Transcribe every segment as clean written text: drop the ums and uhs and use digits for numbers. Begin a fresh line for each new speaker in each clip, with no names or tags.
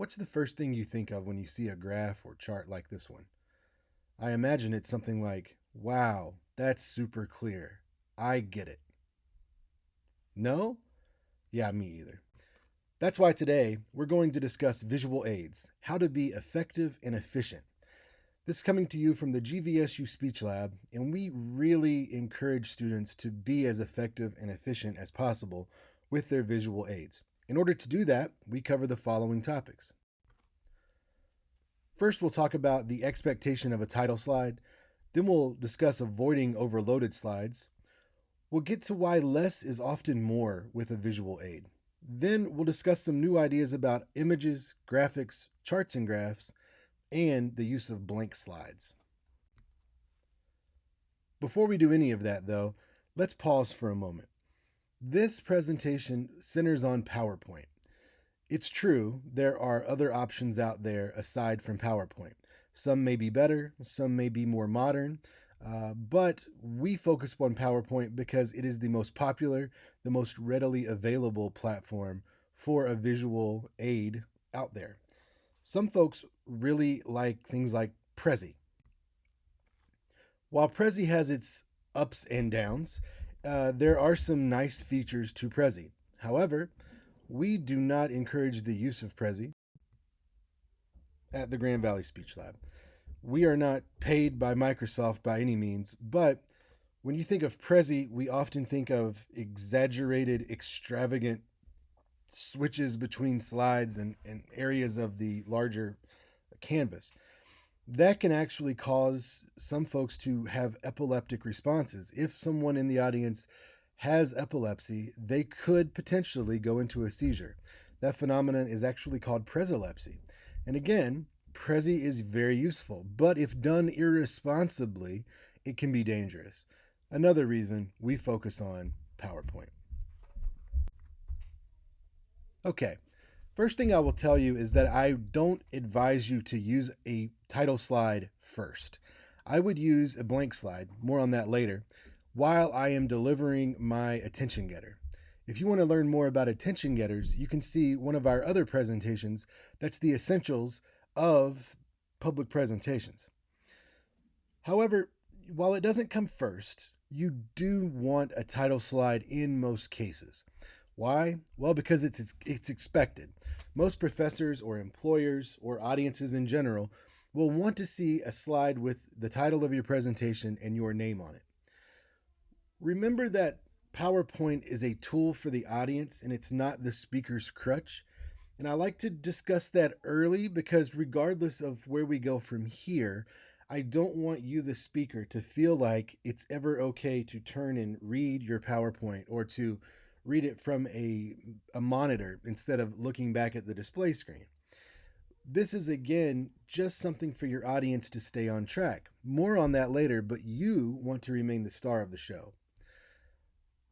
What's the first thing you think of when you see a graph or chart like this one? I imagine it's something like, wow, that's super clear. I get it. No? Yeah, me either. That's why today we're going to discuss visual aids, how to be effective and efficient. This is coming to you from the GVSU Speech Lab, and we really encourage students to be as effective and efficient as possible with their visual aids. In order to do that, we cover the following topics. First, we'll talk about the expectation of a title slide. Then we'll discuss avoiding overloaded slides. We'll get to why less is often more with a visual aid. Then we'll discuss some new ideas about images, graphics, charts and graphs, and the use of blank slides. Before we do any of that, though, let's pause for a moment. This presentation centers on PowerPoint. It's true, there are other options out there aside from PowerPoint. Some may be better, some may be more modern, but we focus on PowerPoint because it is the most popular, the most readily available platform for a visual aid out there. Some folks really like things like Prezi. While Prezi has its ups and downs, there are some nice features to Prezi. However, we do not encourage the use of Prezi at the Grand Valley Speech Lab. We are not paid by Microsoft by any means, but when you think of Prezi, we often think of exaggerated, extravagant switches between slides and areas of the larger canvas. That can actually cause some folks to have epileptic responses. If someone in the audience has epilepsy, they could potentially go into a seizure. That phenomenon is actually called preselepsy. And again, Prezi is very useful, but if done irresponsibly, it can be dangerous. Another reason we focus on PowerPoint. Okay, first thing I will tell you is that I don't advise you to use a title slide first. I would use a blank slide, more on that later, while I am delivering my attention getter. If you want to learn more about attention getters, you can see one of our other presentations that's the essentials of public presentations. However, while it doesn't come first, you do want a title slide in most cases. Why? Well, because it's expected. Most professors or employers or audiences in general will want to see a slide with the title of your presentation and your name on it. Remember that PowerPoint is a tool for the audience and it's not the speaker's crutch. And I like to discuss that early because regardless of where we go from here, I don't want you, the speaker, to feel like it's ever okay to turn and read your PowerPoint or to read it from a monitor instead of looking back at the display screen. This is, again, just something for your audience to stay on track. More on that later, but you want to remain the star of the show.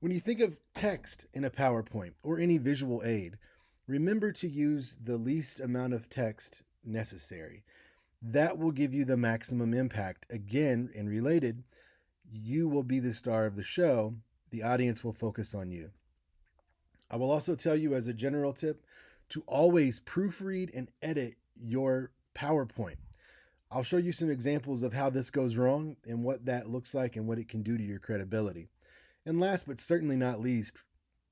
When you think of text in a PowerPoint or any visual aid, remember to use the least amount of text necessary. That will give you the maximum impact. Again, and related, you will be the star of the show. The audience will focus on you. I will also tell you as a general tip to always proofread and edit your PowerPoint. I'll show you some examples of how this goes wrong and what that looks like and what it can do to your credibility. And last but certainly not least,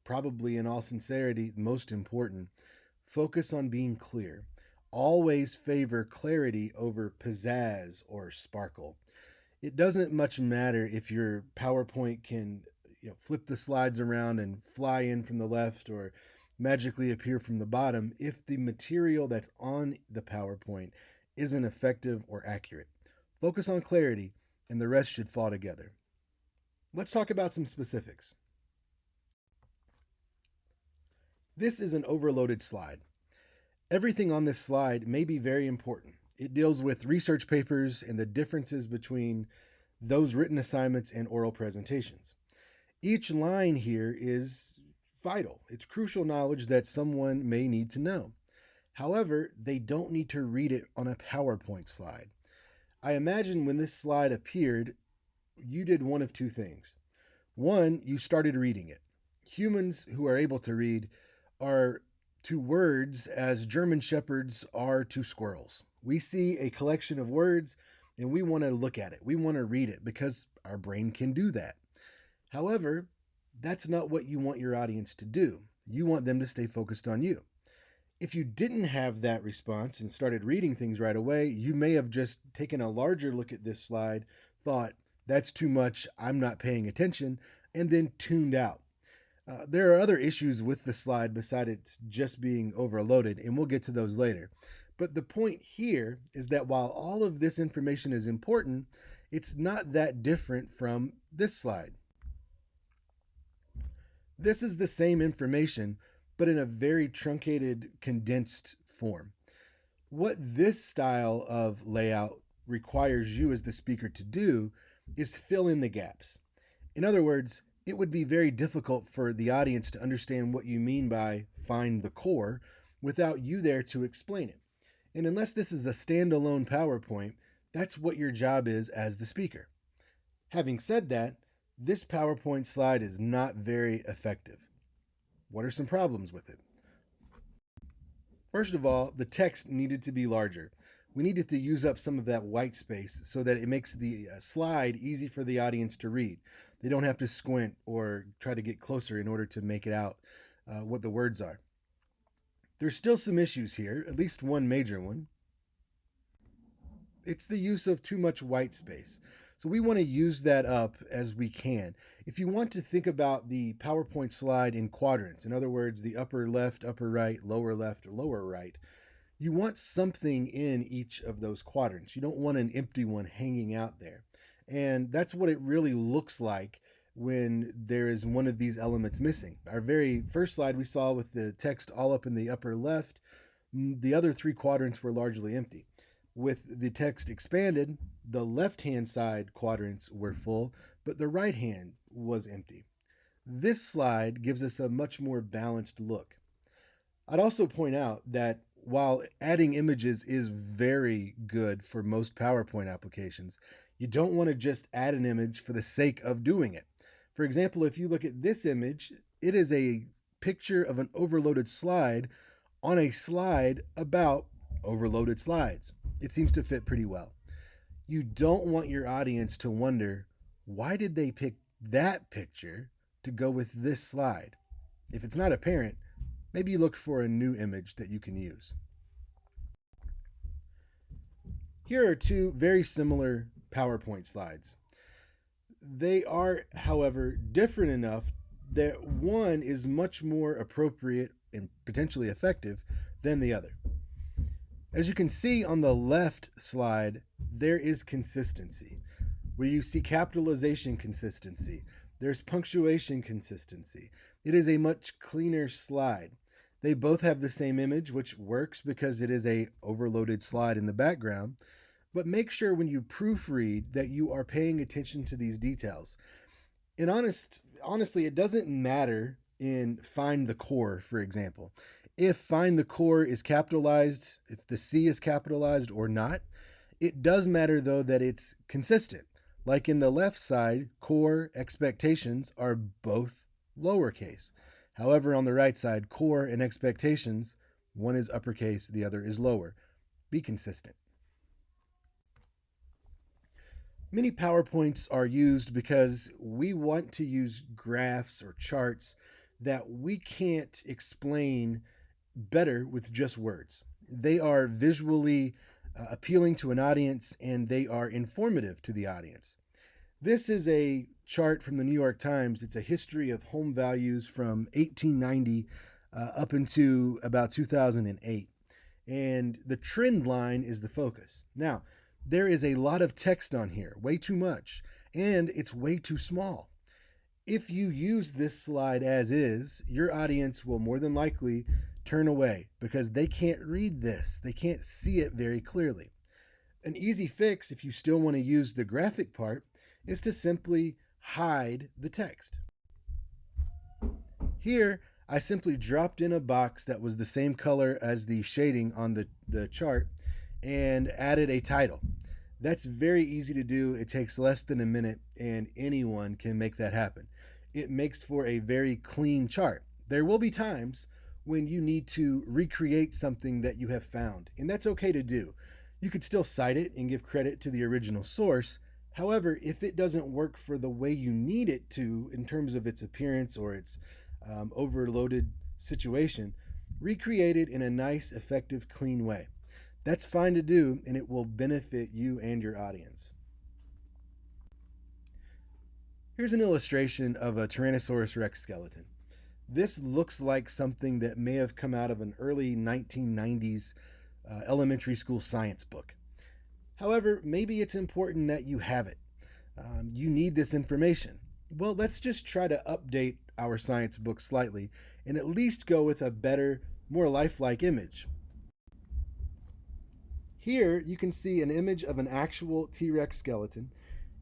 probably in all sincerity, most important, focus on being clear. Always favor clarity over pizzazz or sparkle. It doesn't much matter if your PowerPoint can flip the slides around and fly in from the left or magically appear from the bottom if the material that's on the PowerPoint isn't effective or accurate. Focus on clarity and the rest should fall together. Let's talk about some specifics. This is an overloaded slide. Everything on this slide may be very important. It deals with research papers and the differences between those written assignments and oral presentations. Each line here is vital. It's crucial knowledge that someone may need to know. However, they don't need to read it on a PowerPoint slide. I imagine when this slide appeared, you did one of two things. One, you started reading it. Humans who are able to read are to words as German shepherds are to squirrels. We see a collection of words and we want to look at it. We want to read it because our brain can do that. However, that's not what you want your audience to do. You want them to stay focused on you. If you didn't have that response and started reading things right away, you may have just taken a larger look at this slide, thought, that's too much, I'm not paying attention, and then tuned out. There are other issues with the slide besides it just being overloaded, and we'll get to those later. But the point here is that while all of this information is important, it's not that different from this slide. This is the same information, but in a very truncated, condensed form. What this style of layout requires you as the speaker to do is fill in the gaps. In other words, it would be very difficult for the audience to understand what you mean by find the core without you there to explain it. And unless this is a standalone PowerPoint, that's what your job is as the speaker. Having said that, this PowerPoint slide is not very effective. What are some problems with it? First of all, the text needed to be larger. We needed to use up some of that white space so that it makes the slide easy for the audience to read. They don't have to squint or try to get closer in order to make it out what the words are. There's still some issues here, at least one major one. It's the use of too much white space. So we want to use that up as we can. If you want to think about the PowerPoint slide in quadrants, in other words, the upper left, upper right, lower left, lower right, you want something in each of those quadrants. You don't want an empty one hanging out there. And that's what it really looks like when there is one of these elements missing. Our very first slide we saw with the text all up in the upper left, the other three quadrants were largely empty. With the text expanded, the left-hand side quadrants were full, but the right hand was empty. This slide gives us a much more balanced look. I'd also point out that while adding images is very good for most PowerPoint applications, you don't want to just add an image for the sake of doing it. For example, if you look at this image, it is a picture of an overloaded slide on a slide about overloaded slides. It seems to fit pretty well. You don't want your audience to wonder, why did they pick that picture to go with this slide? If it's not apparent, maybe you look for a new image that you can use. Here are two very similar PowerPoint slides. They are, however, different enough that one is much more appropriate and potentially effective than the other. As you can see on the left slide, there is consistency. Where you see capitalization consistency, there's punctuation consistency. It is a much cleaner slide. They both have the same image, which works because it is a overloaded slide in the background. But make sure when you proofread that you are paying attention to these details. And honestly, it doesn't matter in find the core, for example. If find the core is capitalized, if the C is capitalized or not, it does matter though that it's consistent. Like in the left side, core expectations are both lowercase. However, on the right side, core and expectations, one is uppercase, the other is lower. Be consistent. Many PowerPoints are used because we want to use graphs or charts that we can't explain better with just words. They are visually appealing to an audience and they are informative to the audience. This is a chart from the New York Times. It's a history of home values from 1890 up into about 2008. And the trend line is the focus. Now, there is a lot of text on here, way too much, and it's way too small. If you use this slide as is, your audience will more than likely turn away because they can't read this. They can't see it very clearly. An easy fix, if you still want to use the graphic part, is to simply hide the text. Here, I simply dropped in a box that was the same color as the shading on the chart and added a title. That's very easy to do. It takes less than a minute and anyone can make that happen. It makes for a very clean chart. There will be times when you need to recreate something that you have found, and that's okay to do. You could still cite it and give credit to the original source. However, if it doesn't work for the way you need it to in terms of its appearance or its overloaded situation, recreate it in a nice, effective, clean way. That's fine to do, and it will benefit you and your audience. Here's an illustration of a Tyrannosaurus Rex skeleton. This looks like something that may have come out of an early 1990s elementary school science book. However, maybe it's important that you have it. You need this information. Well, let's just try to update our science book slightly and at least go with a better, more lifelike image. Here you can see an image of an actual T-Rex skeleton,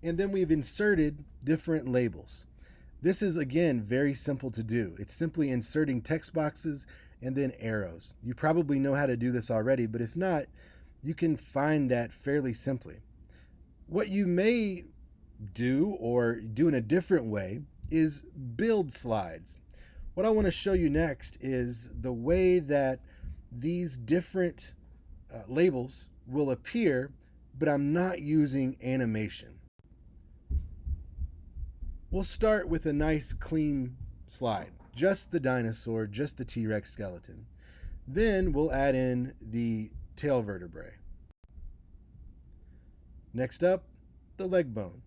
and then we've inserted different labels. This is, again, very simple to do. It's simply inserting text boxes and then arrows. You probably know how to do this already, but if not, you can find that fairly simply. What you may do, or do in a different way, is build slides. What I want to show you next is the way that these different labels will appear, but I'm not using animation. We'll start with a nice clean slide, just the dinosaur, just the T-Rex skeleton. Then we'll add in the tail vertebrae. Next up, the leg bone.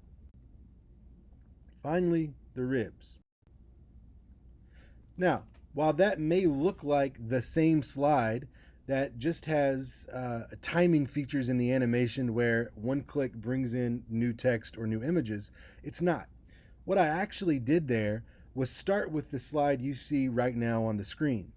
Finally, the ribs. Now, while that may look like the same slide that just has timing features in the animation where one click brings in new text or new images, it's not. What I actually did there was start with the slide you see right now on the screen.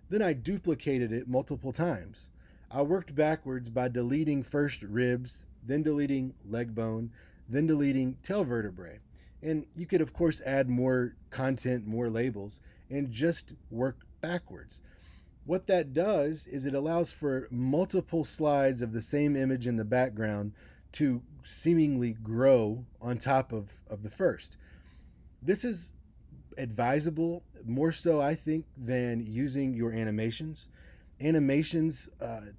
Then I duplicated it multiple times. I worked backwards by deleting first ribs, then deleting leg bone, then deleting tail vertebrae. And you could, of course, add more content, more labels, and just work backwards. What that does is it allows for multiple slides of the same image in the background to seemingly grow on top of the first. This is advisable, more so, I think, than using your animations. Animations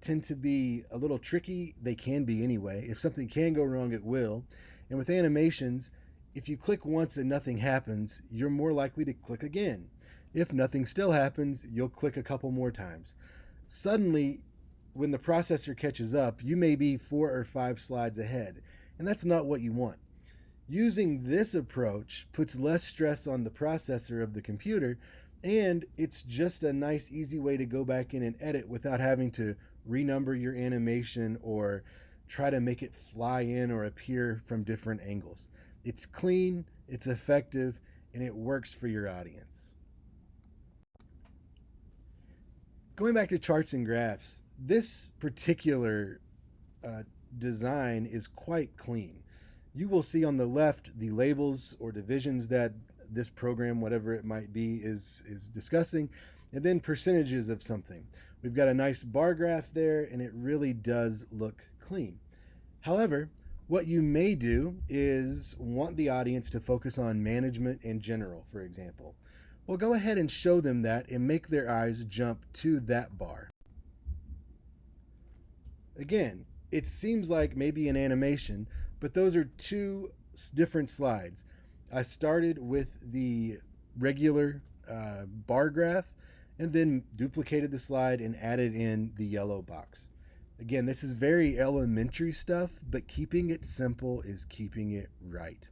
tend to be a little tricky. They can be anyway. If something can go wrong, it will. And with animations, if you click once and nothing happens, you're more likely to click again. If nothing still happens, you'll click a couple more times. Suddenly, when the processor catches up, you may be 4 or 5 slides ahead, and that's not what you want. Using this approach puts less stress on the processor of the computer, and it's just a nice, easy way to go back in and edit without having to renumber your animation or try to make it fly in or appear from different angles. It's clean, it's effective, and it works for your audience. Going back to charts and graphs, this particular design is quite clean. You will see on the left the labels or divisions that this program, whatever it might be, is discussing, and then percentages of something. We've got a nice bar graph there, and it really does look clean. However, what you may do is want the audience to focus on management and general, for example. Well, go ahead and show them that and make their eyes jump to that bar. Again, it seems like maybe an animation, but those are two different slides. I started with the regular bar graph and then duplicated the slide and added in the yellow box. Again, this is very elementary stuff, but keeping it simple is keeping it right.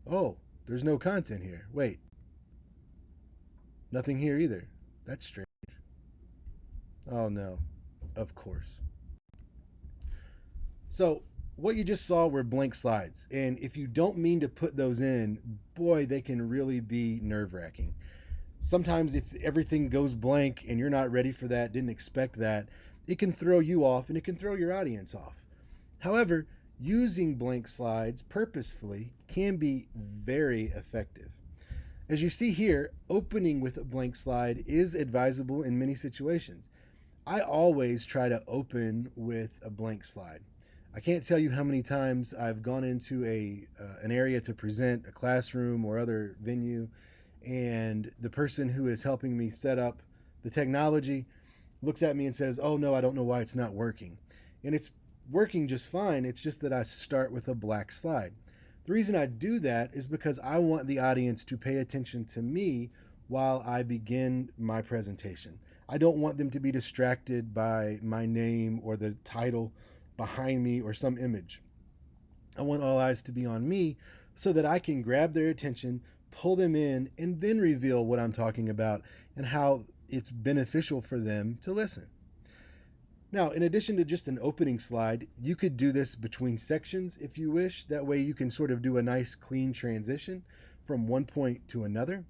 Oh, there's no content here. Wait. Nothing here either. That's strange. Oh no, of course. So what you just saw were blank slides, and if you don't mean to put those in, boy, they can really be nerve-wracking. Sometimes if everything goes blank and you're not ready for that, didn't expect that, it can throw you off and it can throw your audience off. However, using blank slides purposefully can be very effective. As you see here, opening with a blank slide is advisable in many situations. I always try to open with a blank slide. I can't tell you how many times I've gone into an area to present, a classroom or other venue, and the person who is helping me set up the technology looks at me and says, "Oh no, I don't know why it's not working." And it's working just fine. It's just that I start with a blank slide. The reason I do that is because I want the audience to pay attention to me while I begin my presentation. I don't want them to be distracted by my name or the title behind me or some image. I want all eyes to be on me so that I can grab their attention, pull them in, and then reveal what I'm talking about and how it's beneficial for them to listen. Now, in addition to just an opening slide, you could do this between sections if you wish. That way, you can sort of do a nice clean transition from one point to another.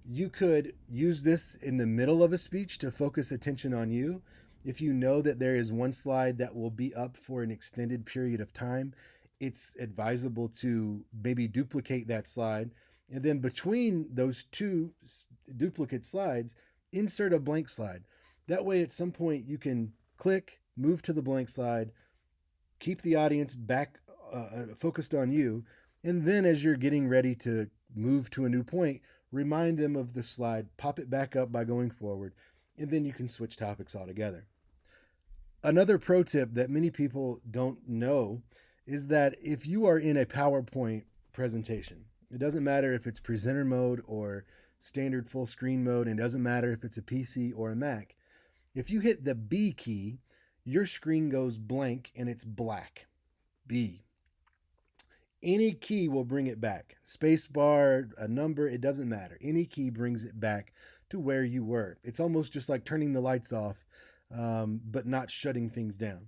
You could use this in the middle of a speech to focus attention on you. If you know that there is one slide that will be up for an extended period of time, it's advisable to maybe duplicate that slide. And then between those two duplicate slides, insert a blank slide. That way, at some point, you can click, move to the blank slide, keep the audience back focused on you. And then, as you're getting ready to move to a new point, remind them of the slide, pop it back up by going forward, and then you can switch topics altogether. Another pro tip that many people don't know is that if you are in a PowerPoint presentation, it doesn't matter if it's presenter mode or standard full screen mode, and it doesn't matter if it's a PC or a Mac. If you hit the B key, your screen goes blank and it's black. B. Any key will bring it back. Space bar, a number, it doesn't matter. Any key brings it back to where you were. It's almost just like turning the lights off, but not shutting things down.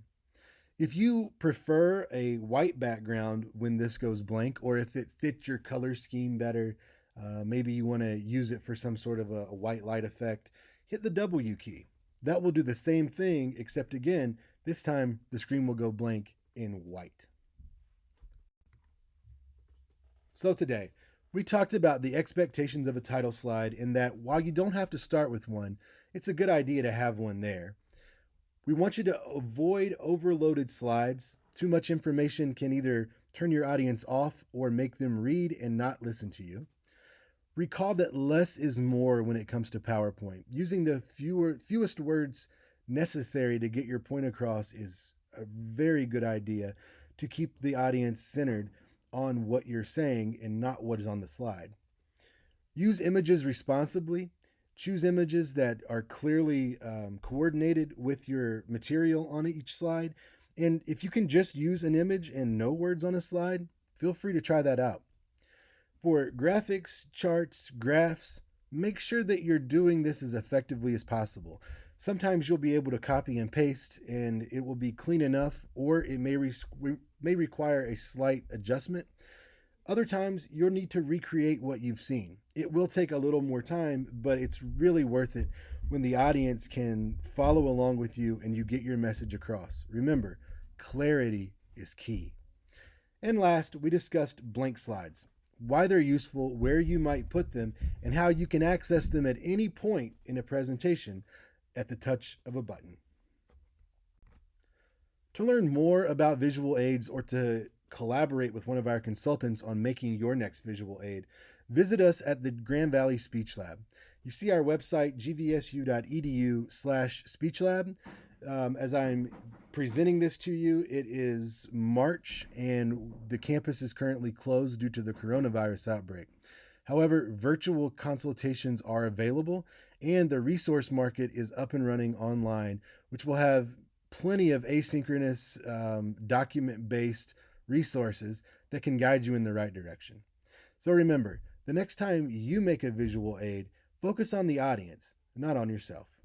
If you prefer a white background when this goes blank, or if it fits your color scheme better, maybe you want to use it for some sort of a white light effect, hit the W key. That will do the same thing, except again, this time the screen will go blank in white. So today, we talked about the expectations of a title slide in that while you don't have to start with one, it's a good idea to have one there. We want you to avoid overloaded slides. Too much information can either turn your audience off or make them read and not listen to you. Recall that less is more when it comes to PowerPoint. Using the fewest words necessary to get your point across is a very good idea to keep the audience centered on what you're saying and not what is on the slide. Use images responsibly. Choose images that are clearly coordinated with your material on each slide. And if you can just use an image and no words on a slide, feel free to try that out. For graphics, charts, graphs, make sure that you're doing this as effectively as possible. Sometimes you'll be able to copy and paste and it will be clean enough, or it may require a slight adjustment. Other times you'll need to recreate what you've seen. It will take a little more time, but it's really worth it when the audience can follow along with you and you get your message across. Remember, clarity is key. And last, we discussed blank slides, why they're useful, where you might put them, and how you can access them at any point in a presentation at the touch of a button. To learn more about visual aids or to collaborate with one of our consultants on making your next visual aid, visit us at the Grand Valley Speech Lab. You see our website, gvsu.edu/speechlab. As I'm presenting this to you, it is March and the campus is currently closed due to the coronavirus outbreak. However, virtual consultations are available and the resource market is up and running online, which will have plenty of asynchronous, document-based resources that can guide you in the right direction. So remember, the next time you make a visual aid, focus on the audience, not on yourself.